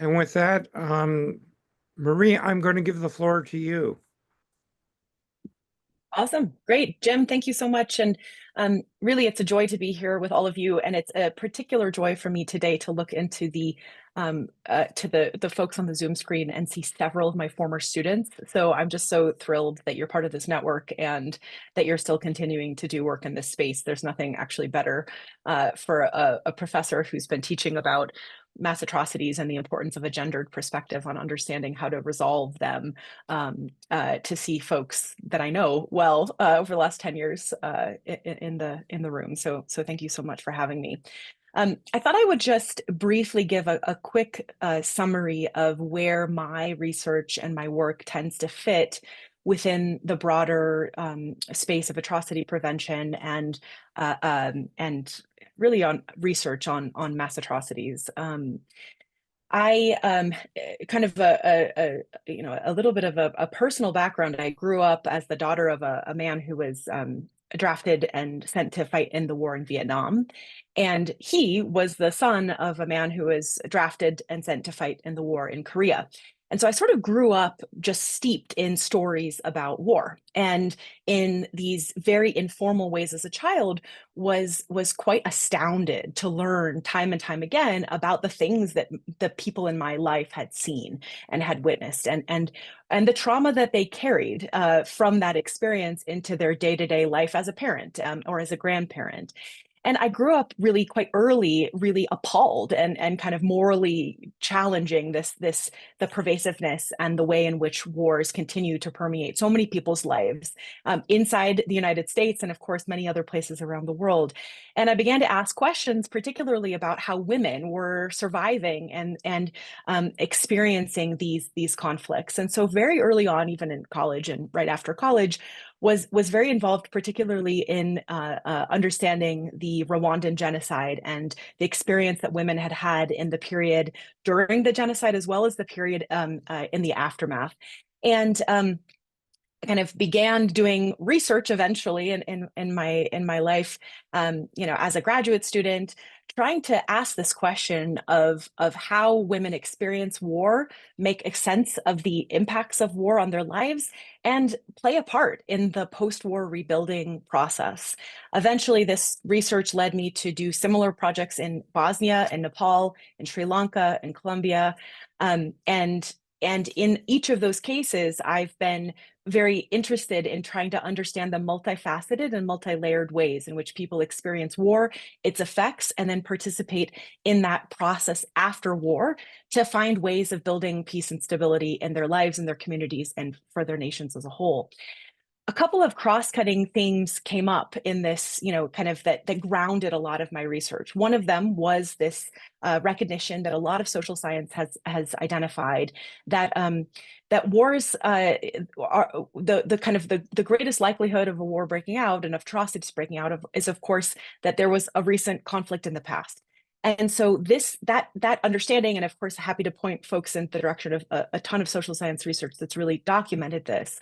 And with that, Marie, I'm going to give the floor to you. Awesome. Great. Jim, thank you so much. And really, it's a joy to be here with all of you. And it's a particular joy for me today to look into the folks on the Zoom screen and see several of my former students. So I'm just so thrilled that you're part of this network and that you're still continuing to do work in this space. There's nothing actually better for a professor who's been teaching about mass atrocities and the importance of a gendered perspective on understanding how to resolve them, to see folks that I know well over the last 10 years in the room. So thank you so much for having me. I thought I would just briefly give a quick summary of where my research and my work tends to fit within the broader space of atrocity prevention and really on research on mass atrocities. I kind of a little bit of a personal background. I grew up as the daughter of a man who was drafted and sent to fight in the war in Vietnam. And he was the son of a man who was drafted and sent to fight in the war in Korea. And so I sort of grew up just steeped in stories about war, and in these very informal ways as a child was quite astounded to learn time and time again about the things that the people in my life had seen and had witnessed, and the trauma that they carried from that experience into their day-to-day life as a parent or as a grandparent. And I grew up really quite early, really appalled and kind of morally challenging the pervasiveness and the way in which wars continue to permeate so many people's lives inside the United States and, of course, many other places around the world. And I began to ask questions, particularly about how women were surviving and experiencing these conflicts. And so very early on, even in college and right after college, was very involved, particularly in understanding the Rwandan genocide and the experience that women had had in the period during the genocide, as well as the period in the aftermath. And kind of began doing research eventually in my life, as a graduate student, trying to ask this question of how women experience war, make sense of the impacts of war on their lives, and play a part in the post-war rebuilding process. Eventually, this research led me to do similar projects in Bosnia and Nepal, in Sri Lanka and Colombia, and in each of those cases, I've been very interested in trying to understand the multifaceted and multi-layered ways in which people experience war, its effects, and then participate in that process after war to find ways of building peace and stability in their lives and their communities and for their nations as a whole. A couple of cross-cutting themes came up in this, kind of that grounded a lot of my research. One of them was this recognition that a lot of social science has identified that that wars are the greatest likelihood of a war breaking out and of atrocities breaking out is, of course, that there was a recent conflict in the past. And so that understanding, and of course, happy to point folks in the direction of a ton of social science research that's really documented this,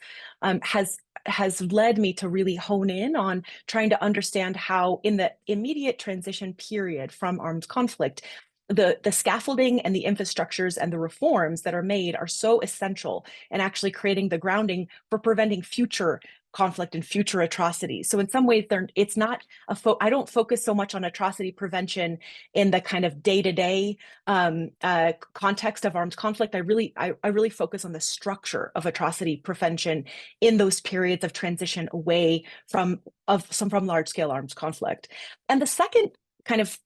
has led me to really hone in on trying to understand how, in the immediate transition period from armed conflict, the scaffolding and the infrastructures and the reforms that are made are so essential in actually creating the grounding for preventing future conflict and future atrocities. So in some ways, it's not I don't focus so much on atrocity prevention in the kind of day-to-day context of armed conflict. I really focus on the structure of atrocity prevention in those periods of transition away from large-scale armed conflict. And the second kind of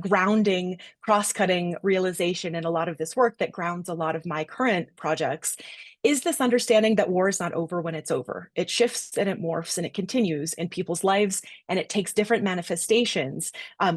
grounding, cross-cutting realization in a lot of this work that grounds a lot of my current projects is this understanding that war is not over when it's over. It shifts and it morphs and it continues in people's lives, and it takes different manifestations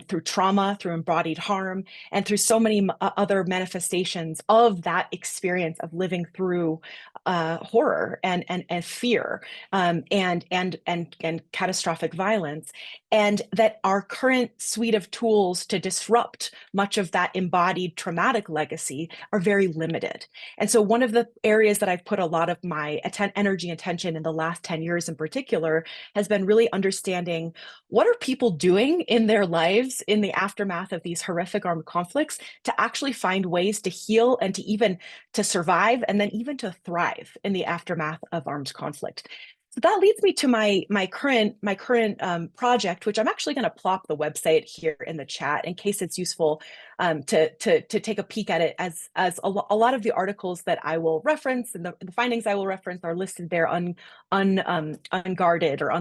through trauma, through embodied harm, and through so many other manifestations of that experience of living through horror and fear, and catastrophic violence, and that our current suite of tools to disrupt much of that embodied traumatic legacy are very limited. And so one of the areas that I've put a lot of my energy and attention in the last 10 years in particular has been really understanding what are people doing in their lives in the aftermath of these horrific armed conflicts to actually find ways to heal and to even to survive and then even to thrive in the aftermath of armed conflict. So that leads me to my current project, which I'm actually going to plop the website here in the chat in case it's useful to take a peek at it, as a lot of the articles that I will reference and the findings I will reference are listed there unguarded or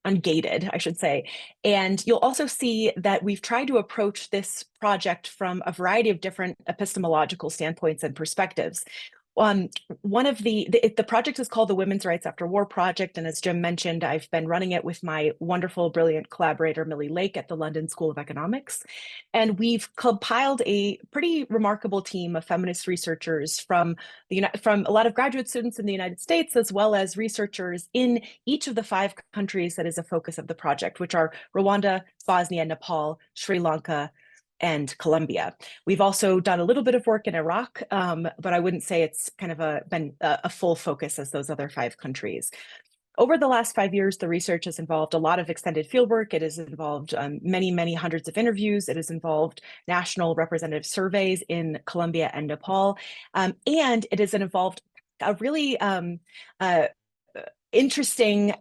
ungated, I should say. And you'll also see that we've tried to approach this project from a variety of different epistemological standpoints and perspectives. One of the project is called the Women's Rights After War Project. And as Jim mentioned, I've been running it with my wonderful, brilliant collaborator, Millie Lake at the London School of Economics. And we've compiled a pretty remarkable team of feminist researchers from a lot of graduate students in the United States, as well as researchers in each of the 5 countries that is a focus of the project, which are Rwanda, Bosnia, Nepal, Sri Lanka, and Colombia. We've also done a little bit of work in Iraq, but I wouldn't say it's kind of been a full focus as those other 5 countries. Over the last 5 years, the research has involved a lot of extended fieldwork. It has involved many, many hundreds of interviews. It has involved national representative surveys in Colombia and Nepal. And it has involved a really interesting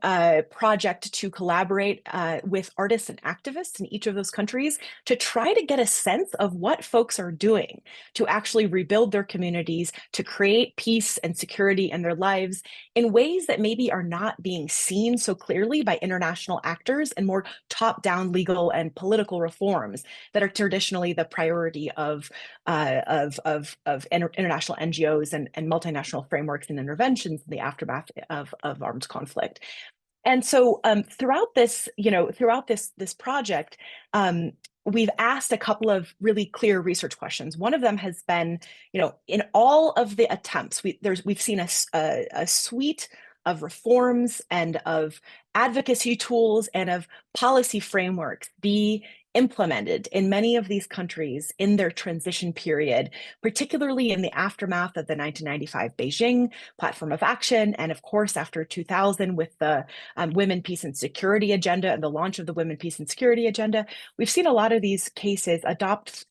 project to collaborate with artists and activists in each of those countries to try to get a sense of what folks are doing to actually rebuild their communities, to create peace and security in their lives in ways that maybe are not being seen so clearly by international actors and more top-down legal and political reforms that are traditionally the priority of international NGOs and multinational frameworks and interventions in the aftermath of armed conflict. And so throughout this project, we've asked a couple of really clear research questions. One of them has been, in all of the attempts, we've seen a suite of reforms and of advocacy tools and of policy frameworks be implemented in many of these countries in their transition period, particularly in the aftermath of the 1995 Beijing Platform of Action, and of course after 2000 with the Women, Peace and Security Agenda and the launch of the Women, Peace and Security Agenda. We've seen a lot of these cases adopt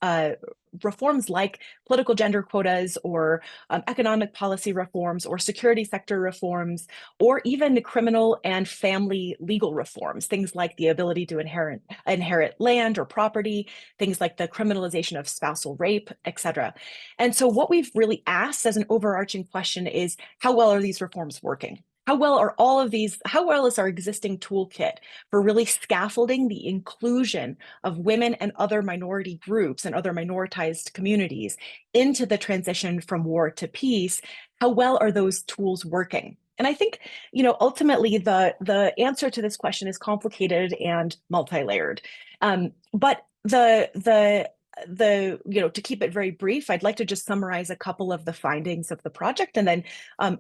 reforms like political gender quotas or economic policy reforms or security sector reforms, or even criminal and family legal reforms, things like the ability to inherit land or property, things like the criminalization of spousal rape, etc. And so what we've really asked as an overarching question is, how well are these reforms working? How well is our existing toolkit for really scaffolding the inclusion of women and other minority groups and other minoritized communities into the transition from war to peace? How well are those tools working? And I think, ultimately the answer to this question is complicated and multi-layered. But to keep it very brief, I'd like to just summarize a couple of the findings of the project, and then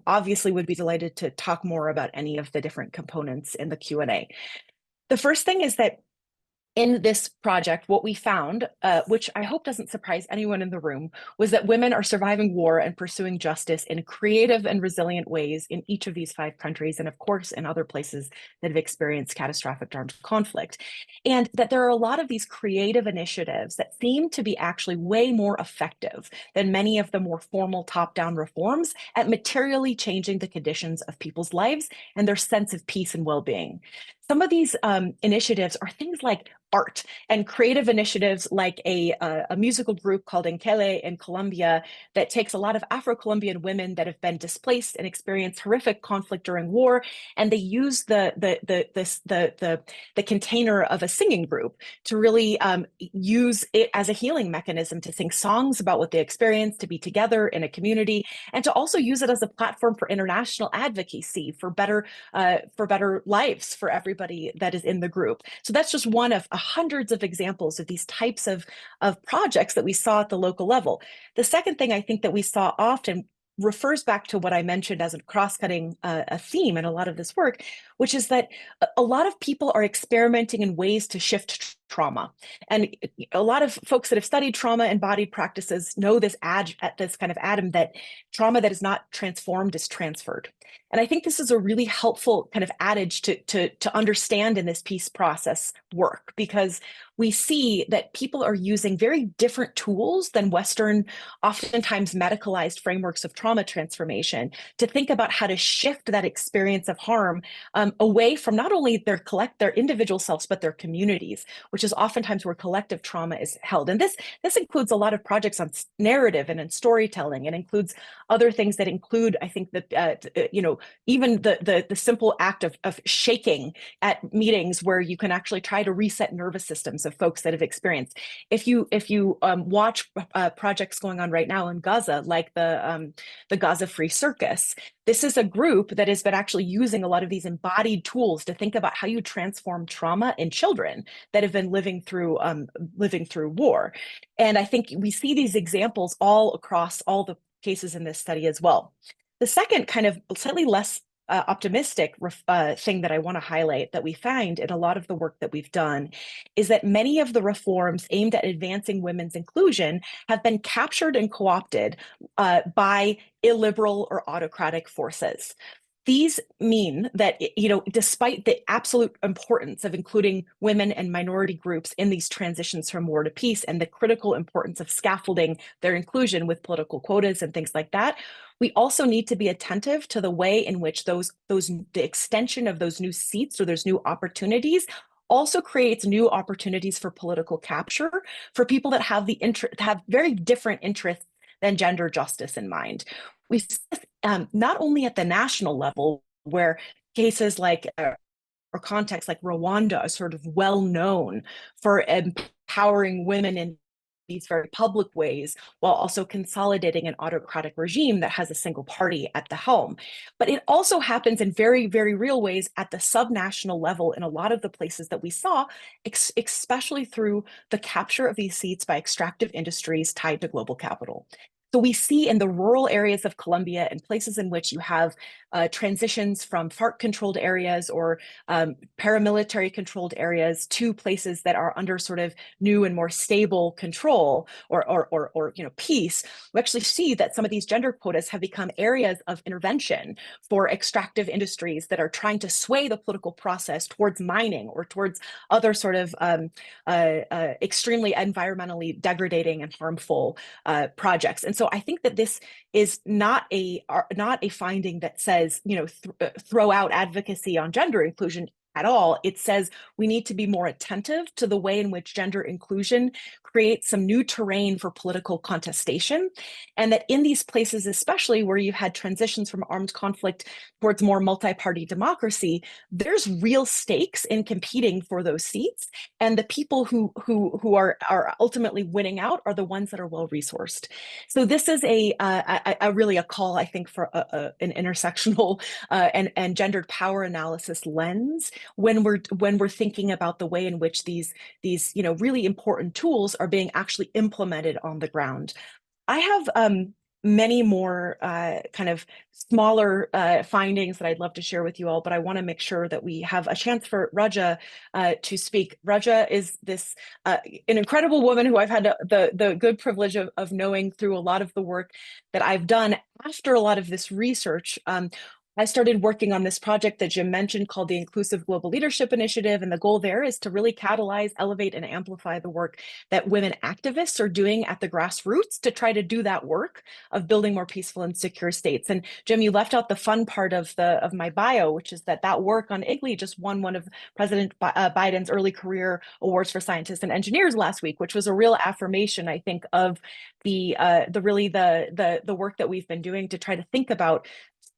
obviously would be delighted to talk more about any of the different components in the Q&A. The first thing is that in this project, what we found, which I hope doesn't surprise anyone in the room, was that women are surviving war and pursuing justice in creative and resilient ways in each of these 5 countries, and of course in other places that have experienced catastrophic armed conflict. And that there are a lot of these creative initiatives that seem to be actually way more effective than many of the more formal top-down reforms at materially changing the conditions of people's lives and their sense of peace and well-being. Some of these initiatives are things like art and creative initiatives like a musical group called Enkele in Colombia that takes a lot of Afro-Colombian women that have been displaced and experienced horrific conflict during war, and they use the container of a singing group to really use it as a healing mechanism to sing songs about what they experienced, to be together in a community, and to also use it as a platform for international advocacy for better lives for everybody that is in the group. So that's just one of hundreds of examples of these types of projects that we saw at the local level. The second thing I think that we saw often refers back to what I mentioned as a cross-cutting a theme in a lot of this work, which is that a lot of people are experimenting in ways to shift trauma. And a lot of folks that have studied trauma embodied practices know this kind of atom that trauma that is not transformed is transferred. And I think this is a really helpful kind of adage to understand in this peace process work, because we see that people are using very different tools than Western, oftentimes medicalized frameworks of trauma transformation to think about how to shift that experience of harm away from not only their individual selves, but their communities, which is oftentimes where collective trauma is held. And this includes a lot of projects on narrative and in storytelling. It includes other things that include, I think, that even the simple act of shaking at meetings where you can actually try to reset nervous systems of folks that have experienced. If you watch projects going on right now in Gaza, like the Gaza Free Circus, this is a group that has been actually using a lot of these embodied tools to think about how you transform trauma in children that have been living through war. And I think we see these examples all across all the cases in this study as well. The second kind of slightly less optimistic thing that I want to highlight that we find in a lot of the work that we've done is that many of the reforms aimed at advancing women's inclusion have been captured and co-opted by illiberal or autocratic forces. These mean that, despite the absolute importance of including women and minority groups in these transitions from war to peace and the critical importance of scaffolding their inclusion with political quotas and things like that, we also need to be attentive to the way in which the extension of those new seats or those new opportunities also creates new opportunities for political capture for people that have have very different interests than gender justice in mind. We see this, not only at the national level, where cases like or contexts like Rwanda are sort of well known for empowering women in these very public ways, while also consolidating an autocratic regime that has a single party at the helm. But it also happens in very, very real ways at the subnational level in a lot of the places that we saw, especially through the capture of these seats by extractive industries tied to global capital. So we see in the rural areas of Colombia and places in which you have transitions from FARC-controlled areas or paramilitary-controlled areas to places that are under sort of new and more stable control or peace. We actually see that some of these gender quotas have become areas of intervention for extractive industries that are trying to sway the political process towards mining or towards other sort of extremely environmentally degrading and harmful projects. And so I think that this is not a finding that says, throw out advocacy on gender inclusion at all. It says we need to be more attentive to the way in which gender inclusion creates some new terrain for political contestation. And that in these places, especially where you've had transitions from armed conflict towards more multi-party democracy, there's real stakes in competing for those seats. And the people who are ultimately winning out are the ones that are well-resourced. So this is really a call, I think, for an intersectional and gendered power analysis lens when we're thinking about the way in which these really important tools are being actually implemented on the ground. I have many more kind of smaller findings that I'd love to share with you all, but I want to make sure that we have a chance for Rajaa to speak. Rajaa is an incredible woman who I've had the good privilege of knowing through a lot of the work that I've done after a lot of this research. I started working on this project that Jim mentioned called the Inclusive Global Leadership Initiative. And the goal there is to really catalyze, elevate, and amplify the work that women activists are doing at the grassroots to try to do that work of building more peaceful and secure states. And Jim, you left out the fun part of my bio, which is that work on IGLE just won one of President Biden's early career awards for scientists and engineers last week, which was a real affirmation, I think, of the work that we've been doing to try to think about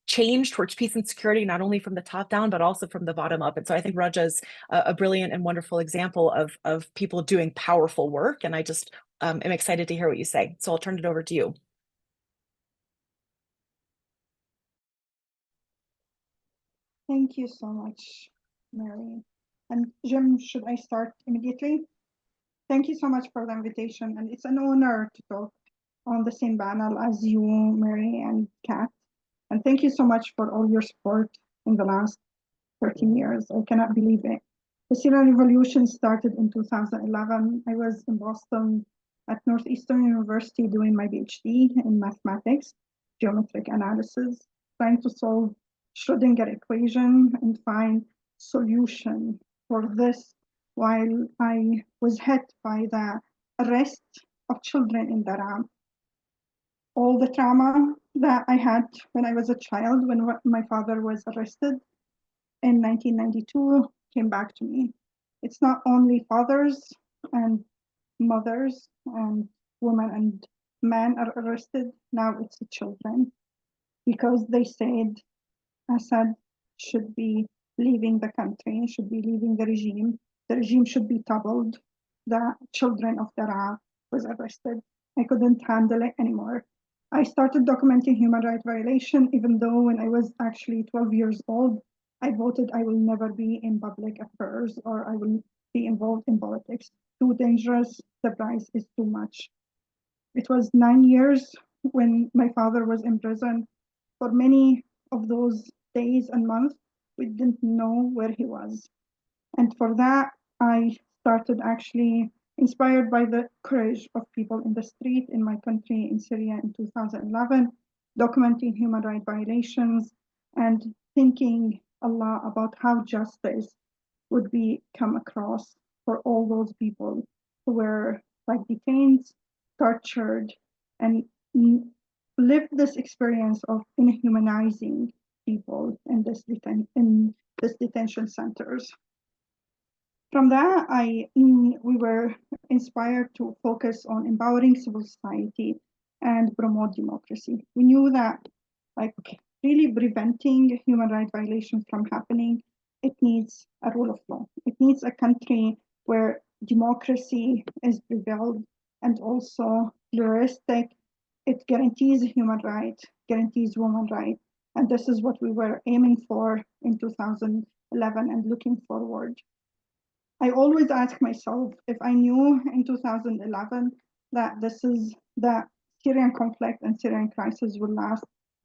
change towards peace and security, not only from the top down, but also from the bottom up. And so I think Rajaa is a brilliant and wonderful example of people doing powerful work. And I just am excited to hear what you say. So I'll turn it over to you. Thank you so much, Mary. And Jim, should I start immediately? Thank you so much for the invitation. And it's an honor to talk on the same panel as you, Mary and Kat. And thank you so much for all your support in the last 13 years. I cannot believe it. The Syrian Revolution started in 2011. I was in Boston at Northeastern University doing my PhD in mathematics, geometric analysis, trying to solve Schrödinger equation and find solution for this while I was hit by the arrest of children in Daraa. All the trauma that I had when I was a child, when my father was arrested in 1992, came back to me. It's not only fathers and mothers and women and men are arrested, now it's the children, because they said Assad should be leaving the country, should be leaving the regime should be toppled. The children of Daraa was arrested. I couldn't handle it anymore. I started documenting human rights violation, even though when I was actually 12 years old, I voted I will never be in public affairs or I will be involved in politics. Too dangerous, the price is too much. It was 9 years when my father was in prison. For many of those days and months, we didn't know where he was. And for that, I started actually inspired by the courage of people in the street in my country in Syria in 2011, documenting human rights violations and thinking a lot about how justice would be come across for all those people who were like detained, tortured, and lived this experience of inhumanizing people in this detention centers. From that, we were inspired to focus on empowering civil society and promote democracy. We knew that, like, really preventing human rights violations from happening, it needs a rule of law. It needs a country where democracy is prevailed and also pluralistic. It guarantees human rights, guarantees women's rights, and this is what we were aiming for in 2011 and looking forward. I always ask myself if I knew in 2011 that the Syrian conflict and Syrian crisis will last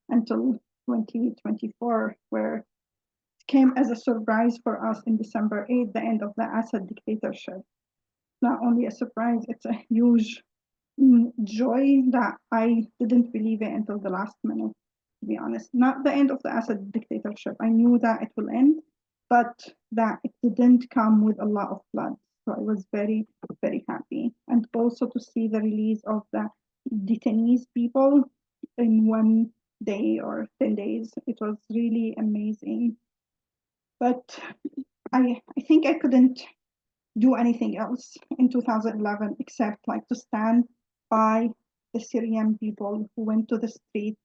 until 2024, where it came as a surprise for us in December 8th, the end of the Assad dictatorship. Not only a surprise, it's a huge joy that I didn't believe it until the last minute, to be honest. Not the end of the Assad dictatorship. I knew that it will end, but that it didn't come with a lot of blood. So I was very, very happy. And also to see the release of the detainees people in 1 day or 10 days. It was really amazing. But I think I couldn't do anything else in 2011 except like to stand by the Syrian people who went to the street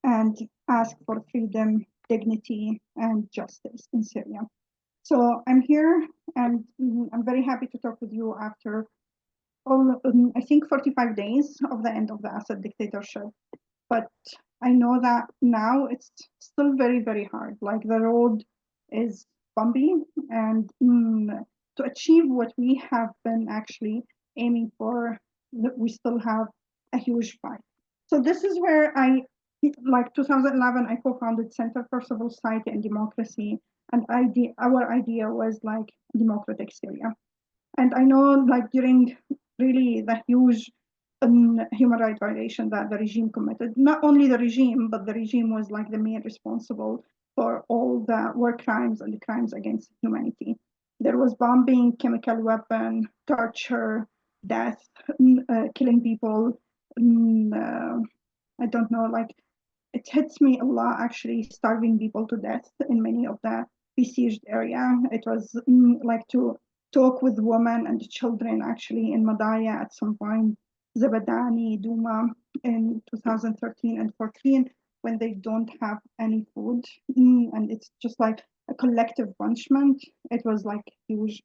and asked for freedom, dignity, and justice in Syria. So I'm here and I'm very happy to talk with you after I think 45 days of the end of the Assad dictatorship. But I know that now it's still very, very hard. Like the road is bumpy, and to achieve what we have been actually aiming for, we still have a huge fight. So this is where like 2011, I co-founded Center for Civil Society and Democracy, and our idea was like democratic Syria. And I know like during really the huge human rights violation that the regime committed, not only the regime, but the regime was like the main responsible for all the war crimes and the crimes against humanity. There was bombing, chemical weapon, torture, death, killing people. I don't know, like it hits me a lot actually, starving people to death in many of the besieged area. It was like to talk with women and children actually in Madaya at some point, Zabadani, Duma in 2013 and 14, when they don't have any food. And it's just like a collective punishment. It was like huge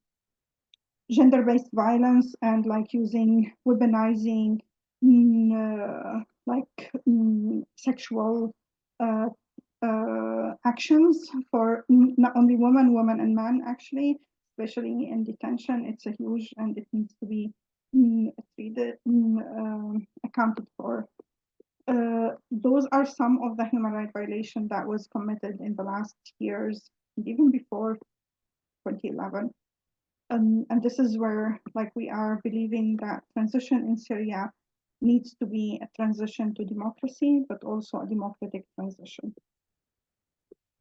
gender-based violence and like weaponizing sexual actions for not only women and men actually, especially in detention. It's a huge and it needs to be treated, accounted for. Those are some of the human rights violations that was committed in the last years, and even before 2011. And this is where, like, we are believing that transition in Syria needs to be a transition to democracy, but also a democratic transition.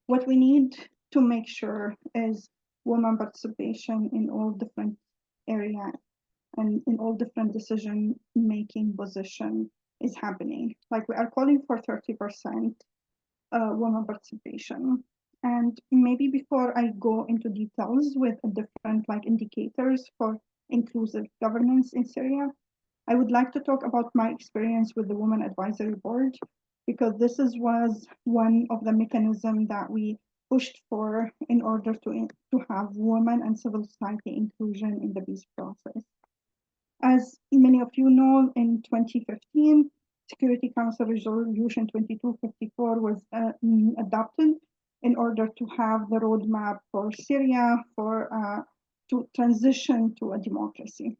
What we need to make sure is women participation in all different areas and in all different decision-making position is happening. Like, we are calling for 30% women participation. And maybe before I go into details with different indicators for inclusive governance in Syria, I would like to talk about my experience with the Women Advisory Board, because this was one of the mechanisms that we pushed for in order to have women and civil society inclusion in the peace process. As many of you know, in 2015, Security Council Resolution 2254 was adopted in order to have the roadmap for Syria to transition to a democracy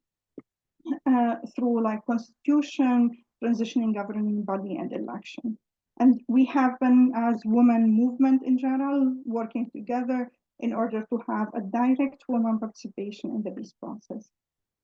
through constitution, transitioning governing body, and election. And we have been, as women movement in general, working together in order to have a direct women participation in the peace process.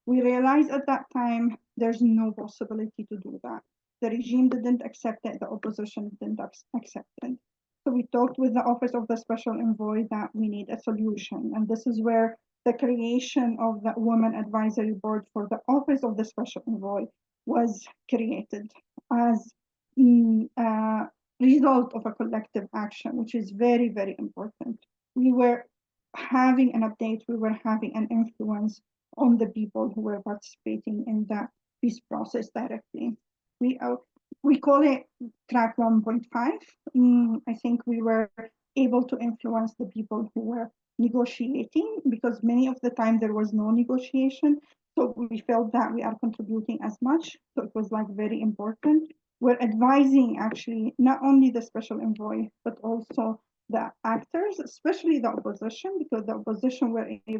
We realized at that time there's no possibility to do that. The regime didn't accept it, the opposition didn't accept it. So we talked with the Office of the Special Envoy that we need a solution. And this is where the creation of the Women Advisory Board for the Office of the Special Envoy was created as a result of a collective action, which is very, very important. We were having an update, we were having an influence on the people who were participating in the peace process directly. We call it track 1.5. I think we were able to influence the people who were negotiating, because many of the time there was no negotiation. So we felt that we are contributing as much. So it was very important. We're advising actually not only the special envoy, but also the actors, especially the opposition, because the opposition we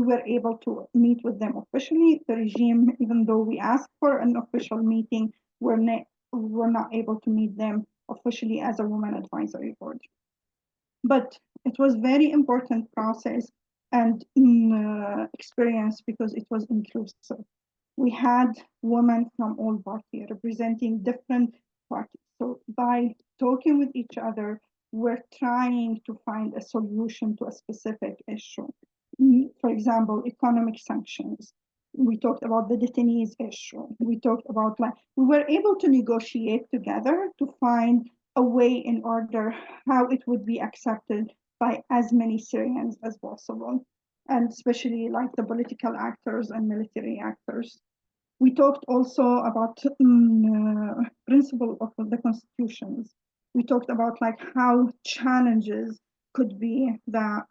were able to meet with them officially. The regime, even though we asked for an official meeting, we're not able to meet them officially as a Women Advisory Board. But it was very important process and experience because it was inclusive. We had women from all parties representing different parties. So by talking with each other, we're trying to find a solution to a specific issue. For example, economic sanctions. We talked about the detainees issue. We talked about we were able to negotiate together to find a way in order how it would be accepted by as many Syrians as possible, and especially the political actors and military actors. We talked also about principle of the constitutions. We talked about how challenges could be the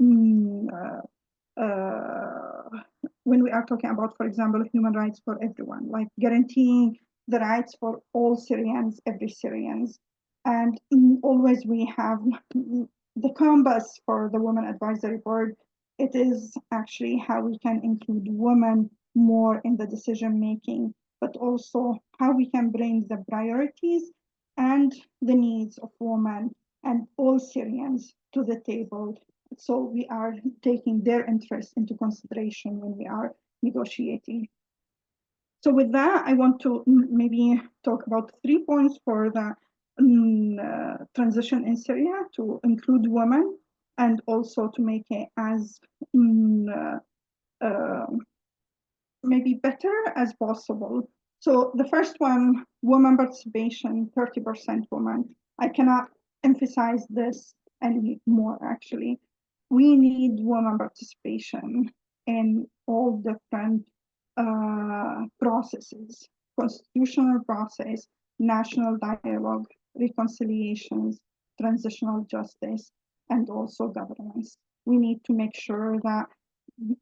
when we are talking about, for example, human rights for everyone, guaranteeing the rights for all Syrians, every Syrians. And always we have the compass for the Women Advisory Board. It is actually how we can include women more in the decision making, but also how we can bring the priorities and the needs of women and all Syrians to the table. So we are taking their interests into consideration when we are negotiating. So with that, I want to maybe talk about 3 points for the transition in Syria to include women and also to make it as maybe better as possible. So the first one, women participation, 30% women. I cannot emphasize this anymore, actually. We need women participation in all different processes, constitutional process, national dialogue, reconciliations, transitional justice, and also governance. We need to make sure that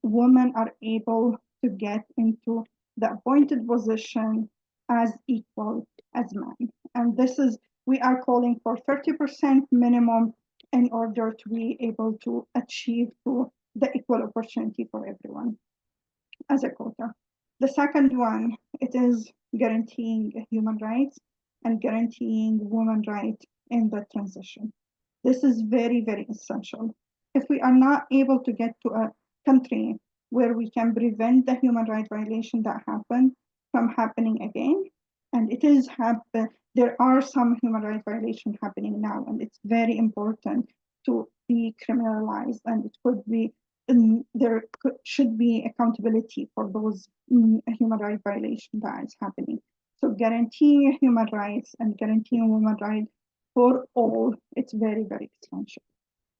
women are able to get into the appointed position as equal as men. And we are calling for 30% minimum in order to be able to achieve the equal opportunity for everyone as a quota. The second one, it is guaranteeing human rights and guaranteeing women's rights in the transition. This is very, very essential. If we are not able to get to a country where we can prevent the human rights violation that happened from happening again, and it is there are some human rights violations happening now, and it's very important to be criminalized, and it could be should be accountability for those human rights violations that is happening. So guaranteeing human rights and guaranteeing women's rights for all, it's very, very essential.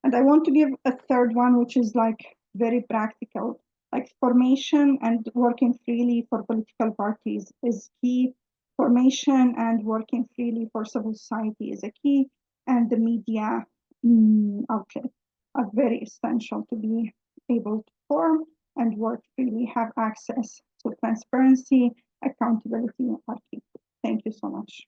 And I want to give a third one, which is like very practical, like formation and working freely for political parties is key. Formation and working freely for civil society is a key, and the media outlets are very essential to be able to form and work freely, have access to transparency, accountability are key. Thank you so much.